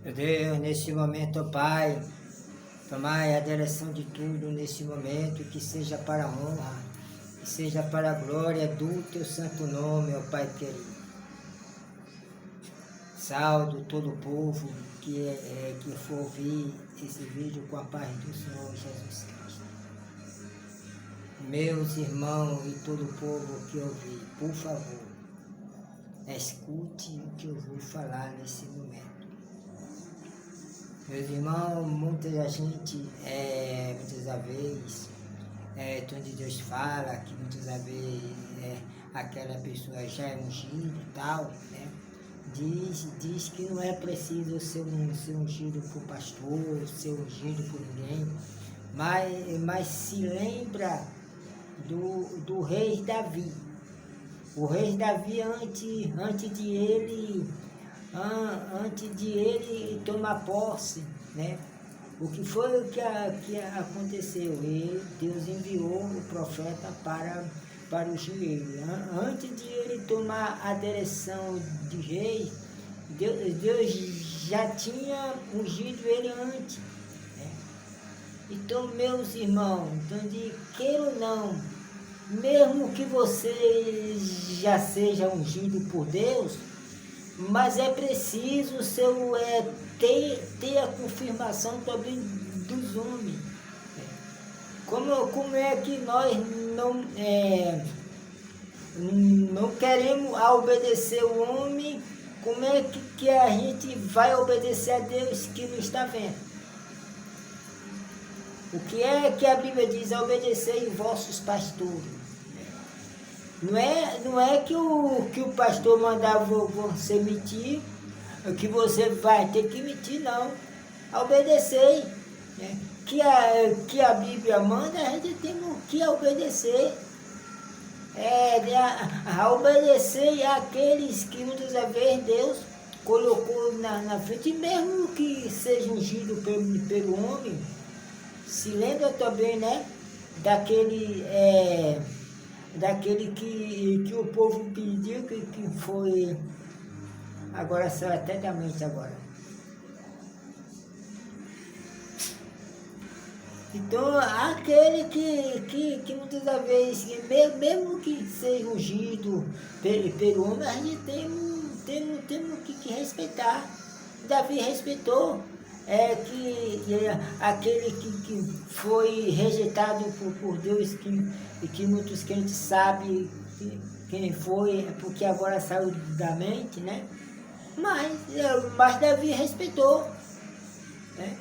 Meu Deus, nesse momento, ó Pai, tomai a direção de tudo nesse momento, que seja para a honra, que seja para a glória do teu santo nome, ó Pai querido. Saldo todo o povo que for ouvir esse vídeo com a paz do Senhor Jesus Cristo. Meus irmãos e todo o povo que ouvir, por favor, escute o que eu vou falar nesse momento. Meus irmãos, muitas vezes, onde Deus fala, que muitas vezes aquela pessoa já é ungida e tal, né? Diz que não é preciso ser ungido por pastor, ser ungido por ninguém, mas se lembra do rei Davi. O rei Davi, antes de ele tomar posse, né? O que foi que aconteceu? Deus enviou o profeta para ungir ele. Antes de ele tomar a direção de rei, Deus já tinha ungido ele antes. Né? Então, meus irmãos, de queira ou não, mesmo que você já seja ungido por Deus, mas é preciso ter a confirmação também dos homens. Como é que nós não queremos obedecer o homem? Como é que a gente vai obedecer a Deus que não está vendo? O que é que a Bíblia diz? Obedecei vossos pastores. Não é que o pastor mandava você mentir, que você vai ter que mentir, não. Obedecei. Né? Que a Bíblia manda, a gente tem que obedecer. A obedecer àqueles que muitas vezes Deus colocou na frente, mesmo que seja ungido pelo homem. Se lembra também, né? Daquele que o povo pediu, que foi, agora saiu até da mente agora. Então, aquele que muitas vezes, mesmo que seja ungido pelo homem, a gente temos que respeitar. Davi respeitou. Aquele que foi rejeitado por Deus, que muitos crentes sabem quem foi, porque agora saiu da mente, né? Mas Davi respeitou, né?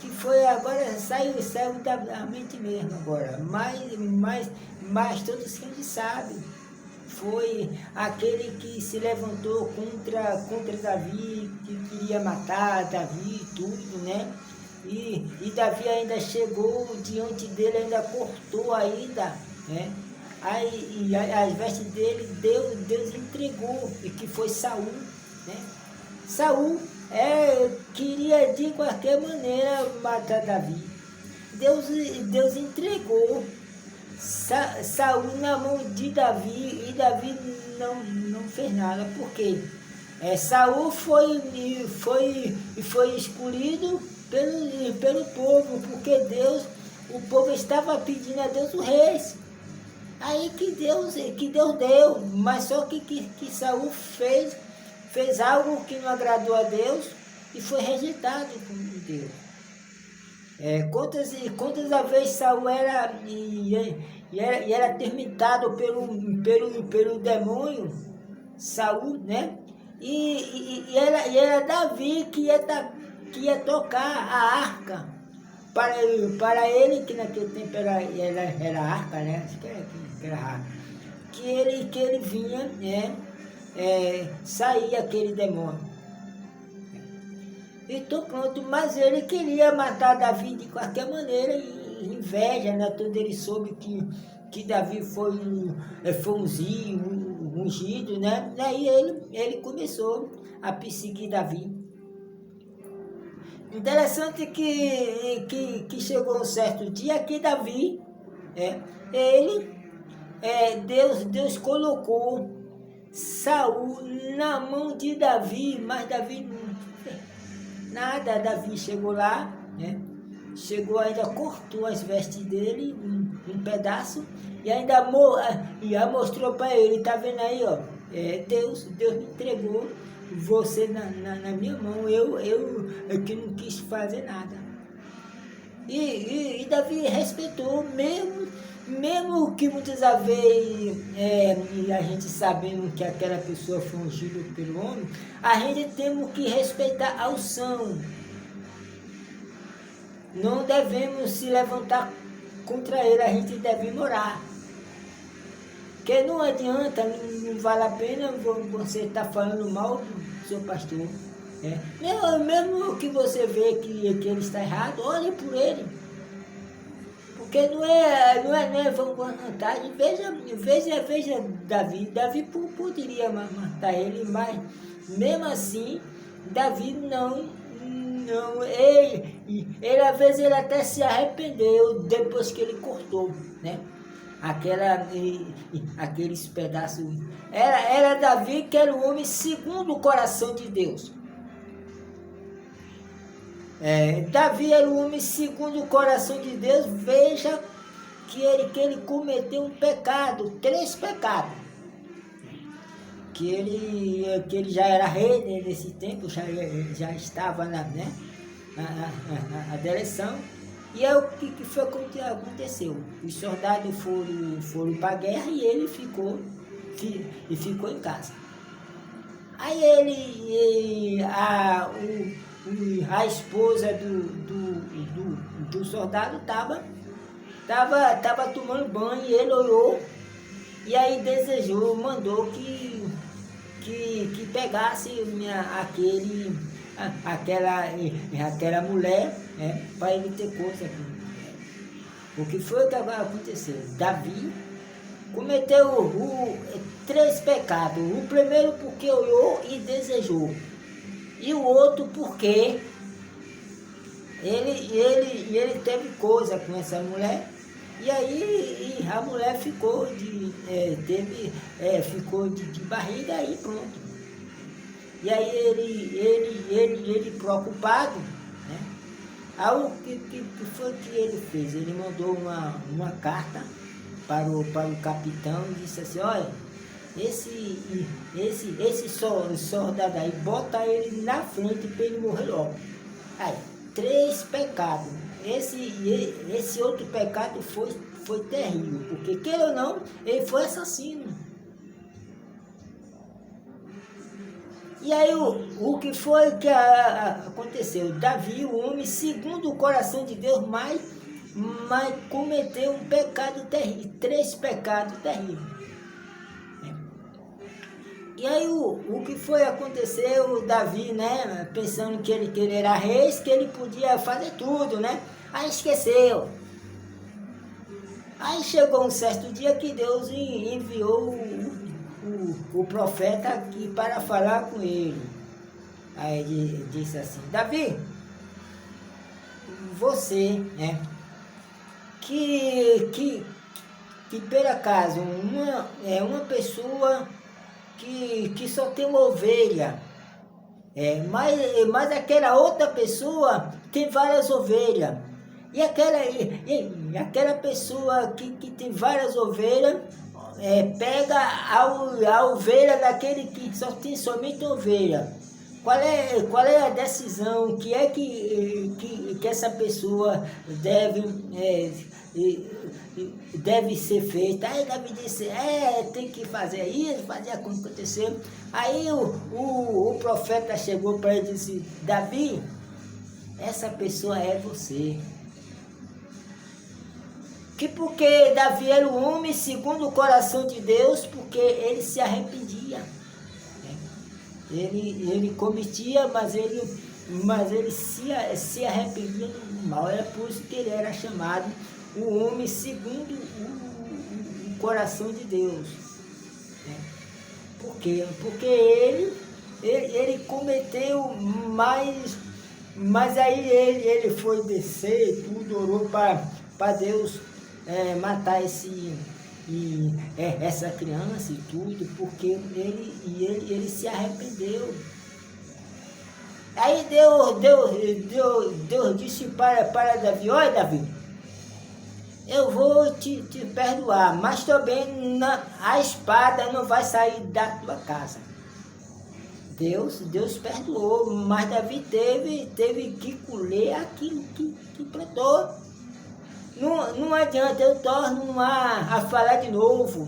Que foi agora, saiu da mente mesmo agora, mas todos os crentes sabem. Foi aquele que se levantou contra Davi, que queria matar Davi e tudo, né? E Davi ainda chegou diante dele, ainda cortou ainda, né? Aí as vestes dele, Deus entregou, e que foi Saul, né? Saul queria de qualquer maneira matar Davi. Deus entregou Saul na mão de Davi, e Davi não fez nada. Por quê? Saul foi escolhido pelo povo, porque o povo estava pedindo a Deus o rei. Aí que Deus deu, mas só que Saul fez algo que não agradou a Deus e foi rejeitado por Deus. Quantas vezes Saul era atormentado pelo demônio, Saul, né? E era Davi que ia tocar a arca para ele, que naquele tempo era arca, né? Acho que era arca. Que ele vinha, né? Sair aquele demônio. Então pronto, mas ele queria matar Davi de qualquer maneira, e inveja, né? Todo ele soube que Davi foi ungido, né? Daí ele começou a perseguir Davi. Interessante que chegou um certo dia que Davi, Deus colocou Saul na mão de Davi, mas Davi não Nada, Davi chegou lá, né? Chegou, ainda cortou as vestes dele, um pedaço, e ainda mostrou para ele, tá vendo aí, ó, Deus me entregou você na minha mão, eu que não quis fazer nada. E Davi respeitou, mesmo que muitas vezes e a gente sabendo que aquela pessoa foi ungida pelo homem, a gente temos que respeitar a unção. Não devemos se levantar contra ele, a gente deve orar. Porque não adianta, não vale a pena você estar falando mal do seu pastor. Mesmo que você vê que ele está errado, olhe por ele. Porque não é vantagem. Veja Davi. Davi poderia matar ele, mas mesmo assim, Davi não. Ele às vezes ele até se arrependeu depois que ele cortou, né? Aqueles pedaços. Era Davi que era o homem segundo o coração de Deus. Davi era o homem segundo o coração de Deus. Veja que ele cometeu um pecado, 3 pecados. Que ele já era rei nesse tempo, já estava na direção. E é o que foi que aconteceu. Os soldados foram para a guerra e ele ficou em casa. Aí a esposa do soldado estava tomando banho e ele olhou e aí desejou, mandou que pegasse aquela mulher, para ele ter coisa. O que foi que aconteceu? Davi cometeu 3 pecados. O primeiro porque olhou e desejou. E o outro porque ele teve coisa com essa mulher. E aí a mulher ficou de barriga e pronto. E aí ele preocupado, né? Aí o que foi que ele fez? Ele mandou uma carta para o capitão e disse assim, olha, esse soldado aí, bota ele na frente para ele morrer logo. Aí, 3 pecados. Esse outro pecado foi terrível, porque queira ou não, ele foi assassino. E aí o que foi que aconteceu? Davi, o homem segundo o coração de Deus, mas cometeu um pecado terrível, 3 pecados terríveis. E aí o que foi acontecer, o Davi, né, pensando que ele era rei, que ele podia fazer tudo, né? Aí esqueceu. Aí chegou um certo dia que Deus enviou o profeta aqui para falar com ele. Aí ele disse assim, Davi, você, né, que por acaso uma pessoa que só tem uma ovelha, mas aquela outra pessoa tem várias ovelhas. E aquela pessoa que tem várias ovelhas, pega a ovelha daquele que só tem somente ovelha. Qual é a decisão que essa pessoa deve ser feita? Aí Davi disse, tem que fazer isso, fazer como acontecer. Aí o profeta chegou para ele e disse, Davi, essa pessoa é você. Porque Davi era o homem segundo o coração de Deus, porque ele se arrependia. Ele cometia, mas ele se arrependia do mal. Era por isso que ele era chamado o homem segundo o coração de Deus. Por quê? Porque ele cometeu mas aí ele foi descer e tudo, orou para Deus matar essa criança e tudo, porque ele se arrependeu. Aí Deus disse para Davi, olha Davi, eu vou te perdoar, mas também a espada não vai sair da tua casa. Deus perdoou, mas Davi teve que colher aquilo que plantou. Não adianta, eu torno a falar de novo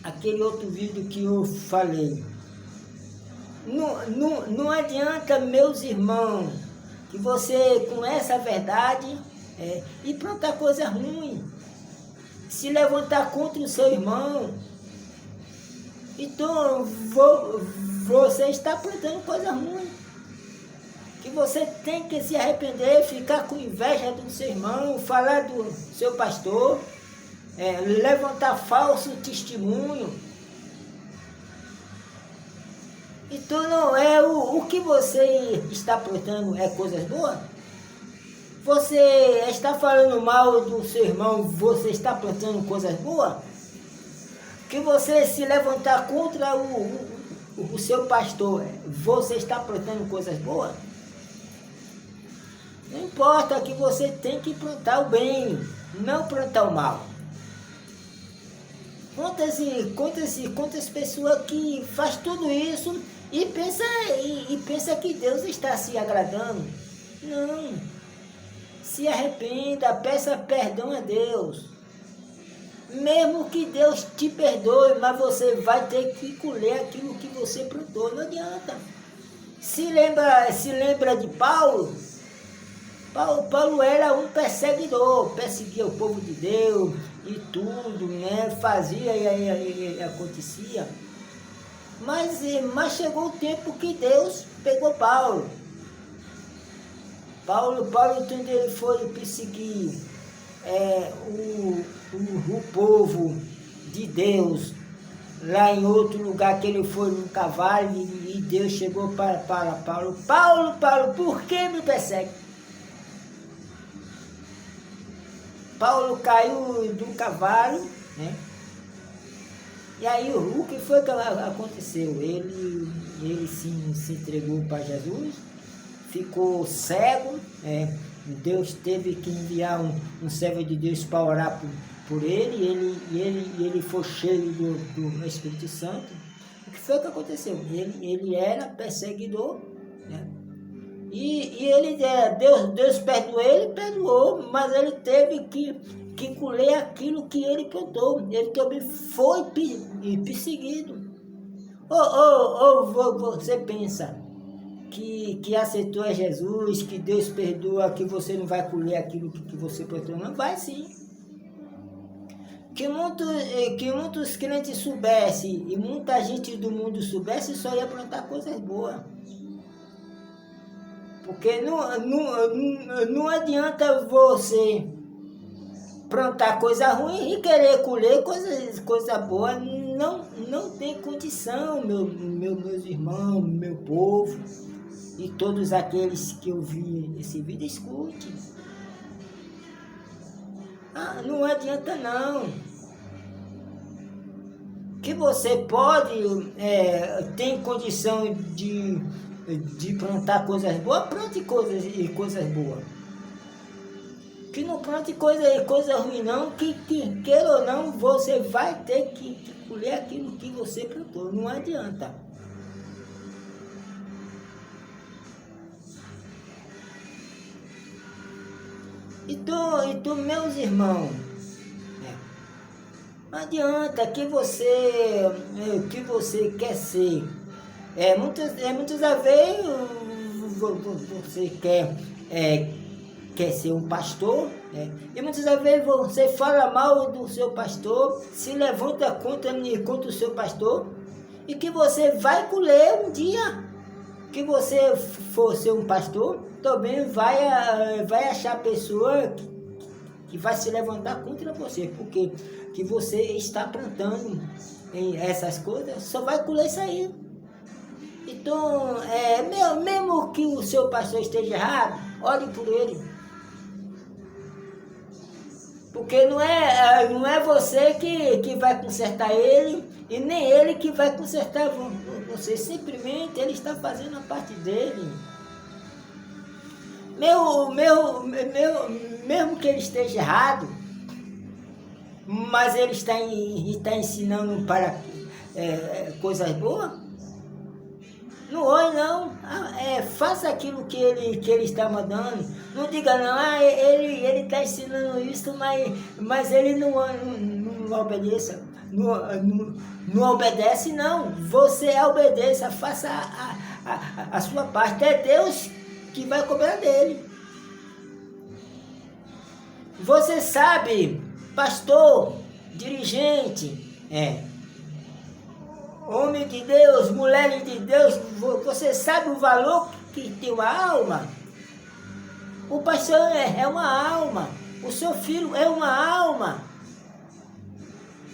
aquele outro vídeo que eu falei. Não adianta, meus irmãos, que você conheça a verdade e plantar coisa ruim, se levantar contra o seu irmão. Então você está plantando coisa ruim, que você tem que se arrepender, ficar com inveja do seu irmão, falar do seu pastor, levantar falso testemunho. Então não é o que você está plantando é coisas boas? Você está falando mal do seu irmão, você está plantando coisas boas? Que você se levantar contra o seu pastor, você está plantando coisas boas? Não importa, que você tem que plantar o bem, não plantar o mal. Quantas pessoas que faz tudo isso e pensa que Deus está se agradando? Não. Se arrependa, peça perdão a Deus. Mesmo que Deus te perdoe, mas você vai ter que colher aquilo que você plantou, não adianta. Se lembra de Paulo? Paulo era um perseguidor, perseguia o povo de Deus e tudo, né? Fazia e acontecia. Mas chegou o tempo que Deus pegou Paulo. Paulo, quando ele foi perseguir o povo de Deus, lá em outro lugar que ele foi num cavalo, e Deus chegou para Paulo, Paulo, por que me persegue? Paulo caiu do cavalo, né? E aí o que foi que aconteceu? Ele se entregou para Jesus, ficou cego, Deus teve que enviar um servo de Deus para orar por ele, e ele foi cheio do Espírito Santo. O que foi que aconteceu? Ele era perseguidor, né? E Deus perdoou, mas ele teve que colher aquilo que ele plantou. Ele também foi perseguido. Ou você pensa que aceitou a Jesus, que Deus perdoa, que você não vai colher aquilo que você plantou? Não vai, sim. Que muitos crentes soubessem e muita gente do mundo soubesse, só ia plantar coisas boas. Porque não adianta você plantar coisa ruim e querer colher coisa boa. Não tem condição, meus irmãos, meu povo e todos aqueles que ouvem esse vídeo, escute. Não adianta não. Que você tem condição de plantar coisas boas, plante coisas boas. Que não plante coisa ruim não, que queira ou não, você vai ter que colher aquilo que você plantou, não adianta. Então meus irmãos, não adianta que você quer ser. Muitas vezes você quer ser um pastor, e muitas vezes você fala mal do seu pastor, se levanta contra o seu pastor, e que você vai colher um dia que você for ser um pastor, também vai achar pessoa que vai se levantar contra você, porque que você está plantando essas coisas, só vai colher isso aí. Então, mesmo que o seu pastor esteja errado, olhe por ele. Porque não é você que vai consertar ele, e nem ele que vai consertar você, simplesmente ele está fazendo a parte dele. Mesmo que ele esteja errado, mas ele está ensinando para coisas boas, não olhe não, faça aquilo que ele está mandando. Não diga não, ele está ensinando isso, mas ele não obedeça. Não obedece não, você obedeça, faça a sua parte, é Deus que vai cobrar dele. Você sabe, pastor, dirigente, homem de Deus, mulher de Deus, você sabe o valor que tem uma alma? O pastor é uma alma, o seu filho é uma alma.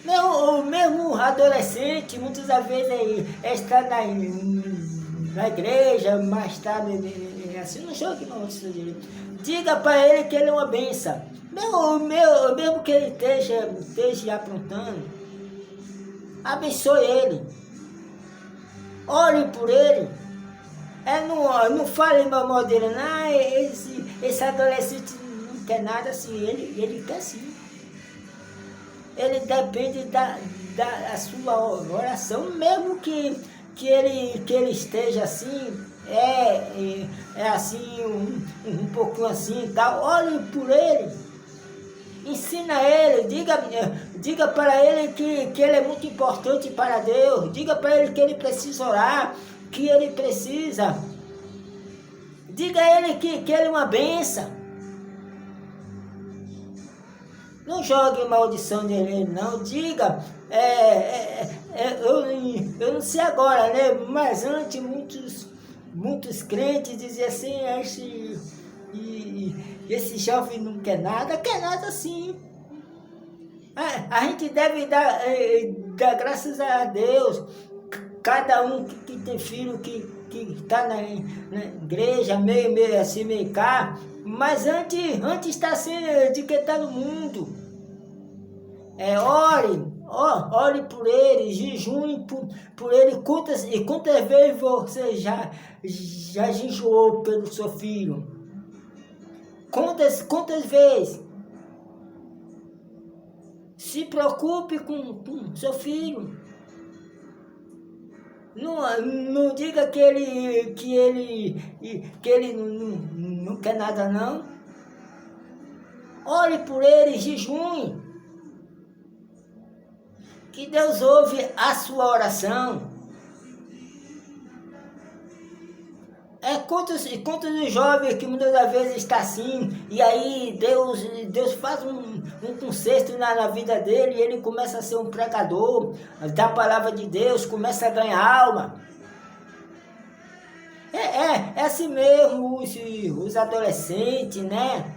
O mesmo adolescente, muitas vezes está na igreja, mas está assim, não jogue mal seu direito. Diga para ele que ele é uma bênção. Mesmo que ele esteja aprontando, abençoe ele. Ore por ele. Não fale mal dele, não. Esse adolescente não quer nada assim, ele quer sim. Ele depende da sua oração, mesmo que ele esteja assim, assim, um pouquinho assim e tal. Ore por ele, ensina ele, diga para ele que ele é muito importante para Deus, diga para ele que ele precisa orar, que ele precisa, diga a ele que ele é uma bênção. Não jogue maldição nele, não. Diga, eu não sei agora, né? Mas antes muitos crentes diziam assim, esse jovem não quer nada sim. A gente deve dar graças a Deus. Cada um que tem filho que está na igreja, meio assim, meio cá, mas antes está assim de que está no mundo. Ore por ele, jejune por ele. Quantas vezes você já jejuou pelo seu filho? Quantas vezes? Se preocupe com seu filho. Não diga que ele não quer nada não. Ore por ele, jejune. Que Deus ouve a sua oração. Quantos jovens que muitas das vezes está assim, e aí Deus faz um conserto na vida dele, e ele começa a ser um pregador da palavra de Deus, começa a ganhar alma. É assim mesmo, os adolescentes, né?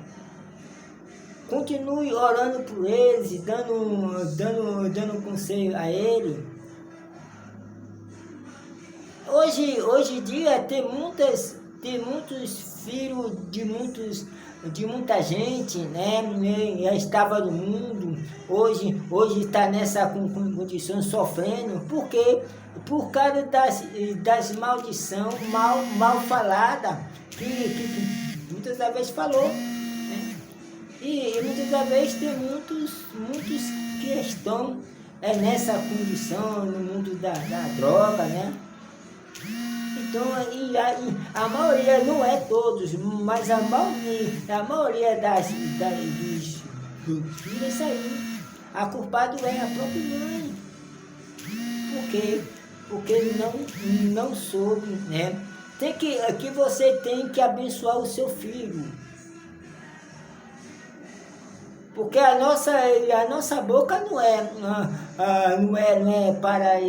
Continue orando por eles, dando conselho a ele. Hoje em dia tem muitos filhos de muita gente, né? Já estava no mundo, hoje está nessa condição sofrendo. Por quê? Por causa das maldições mal faladas, que muitas das vezes falou. E muitas das vezes tem muitos que estão nessa condição no mundo da droga, né? Então, a maioria, não é todos, mas a maioria dos filhos é isso aí. A culpada é a própria mãe. Por quê? Porque não soube, né? Que você tem que abençoar o seu filho. Porque a nossa boca não é para